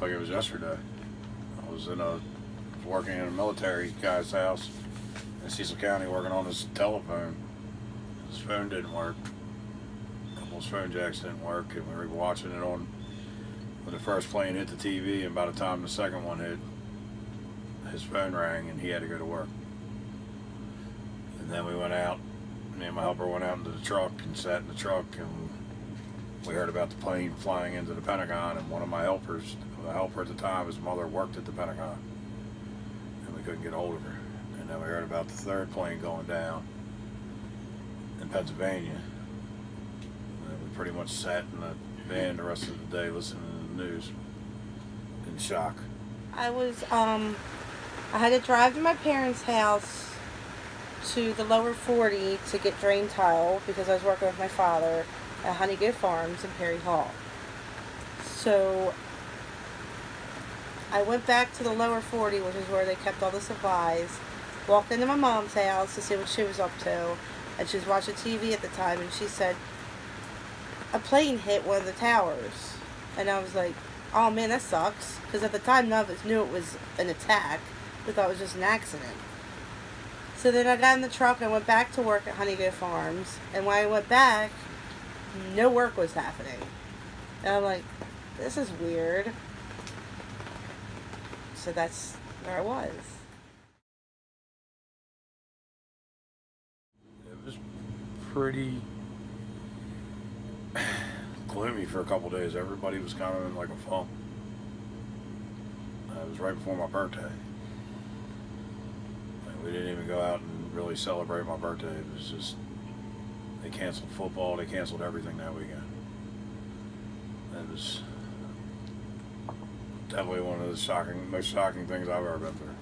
like it was yesterday. I was working in a military guy's house in Cecil County working on his telephone. His phone didn't work. A couple of his phone jacks didn't work, and we were watching it on when the first plane hit the TV, and by the time the second one hit, his phone rang and he had to go to work. And then we went out, me and my helper went out into the truck and sat in the truck, and we heard about the plane flying into the Pentagon, and one of my helpers, the helper at the time, his mother worked at the Pentagon, and we couldn't get a hold of her. And then we heard about the third plane going down in Pennsylvania. And we pretty much sat in the van the rest of the day listening to the news in shock. I had to drive to my parents' house to the lower 40 to get drain tile because I was working with my father at Honeygo Farms in Perry Hall. So I went back to the lower 40, which is where they kept all the supplies, walked into my mom's house to see what she was up to, and she was watching TV at the time, and she said a plane hit one of the towers. And I was like, oh man, that sucks, because at the time none of us knew it was an attack. We thought it was just an accident. So then I got in the truck and I went back to work at Honeygo Farms, and when I went back, no work was happening. And I'm like, this is weird. So that's where I was. It was pretty gloomy for a couple days. Everybody was kind of in like a funk. It was right before my birthday. We didn't even go out and really celebrate my birthday. It was just, they canceled football, they canceled everything that weekend. It was definitely one of the most shocking things I've ever been through.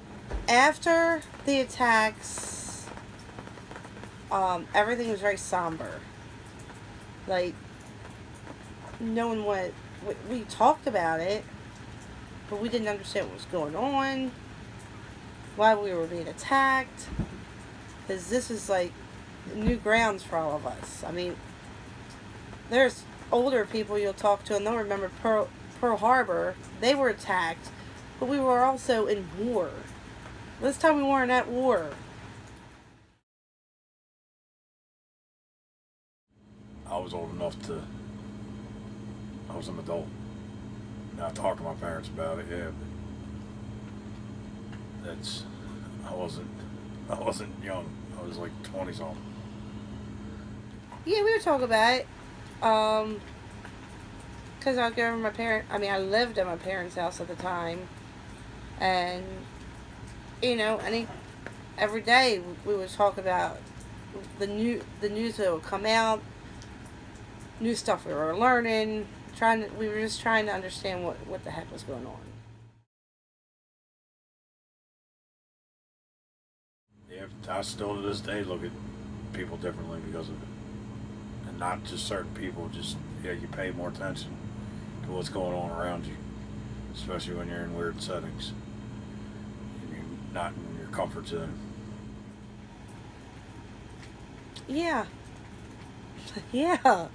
After the attacks, everything was very somber. Like, no one went, we talked about it, but we didn't understand what was going on, why we were being attacked, because this is like new grounds for all of us. I mean, there's older people you'll talk to and they'll remember Pearl Harbor. They were attacked, but we were also in war. This time we weren't at war. I was old enough I was an adult. Now I talked to my parents about it, yeah, but I wasn't young. I was like 20 something. Yeah, we were talking about it. Because I was going to I lived at my parents' house at the time. And, every day we would talk about the news that would come out, new stuff we were learning, we were just trying to understand what the heck was going on. Yeah, I still to this day look at people differently because of it. And not just certain people, just, you pay more attention to what's going on around you, especially when you're in weird settings and you're not in your comfort zone. Yeah. Yeah.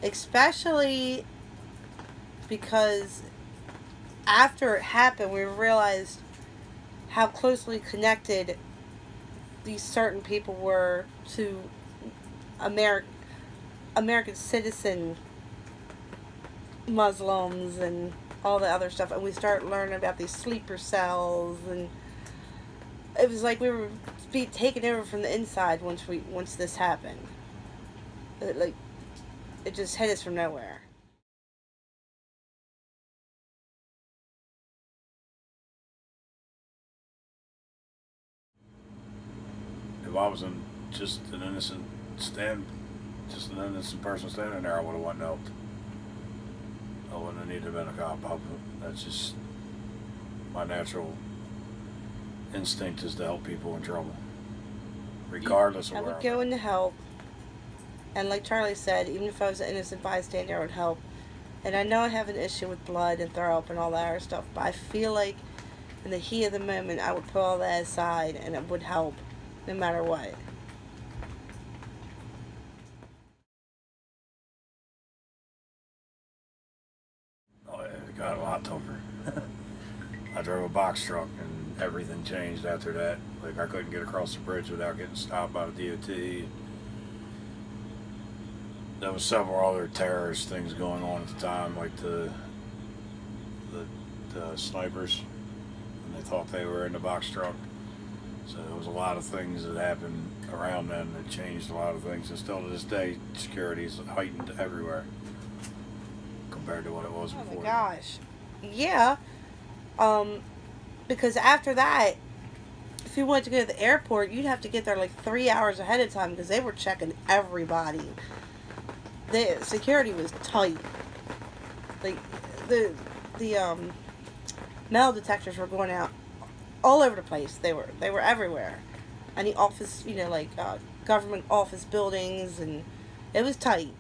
Especially because after it happened, we realized how closely connected these certain people were to American citizen Muslims and all the other stuff. And we started learning about these sleeper cells, and it was like we were being taken over from the inside once this happened. It just hit us from nowhere. If I was just an innocent person standing there, I would have went and helped. I wouldn't have needed to have been a cop. That's just my natural instinct is to help people in trouble, regardless of I where would go in to help, and like Charlie said, even if I was an innocent bystander, I would help. And I know I have an issue with blood and throw up and all that other stuff, but I feel like in the heat of the moment, I would put all that aside and it would help, no matter what. lot tougher. I drove a box truck, and everything changed after that. Like, I couldn't get across the bridge without getting stopped by the DOT. There was several other terrorist things going on at the time, like the snipers, and they thought they were in the box truck. So there was a lot of things that happened around then that changed a lot of things. And still to this day, security is heightened everywhere compared to what it was before. Oh my gosh. Yeah. Because after that, if you wanted to go to the airport, you'd have to get there like 3 hours ahead of time because they were checking everybody. The security was tight. Like the metal detectors were going out all over the place. They were everywhere. Any office, like government office buildings, and it was tight.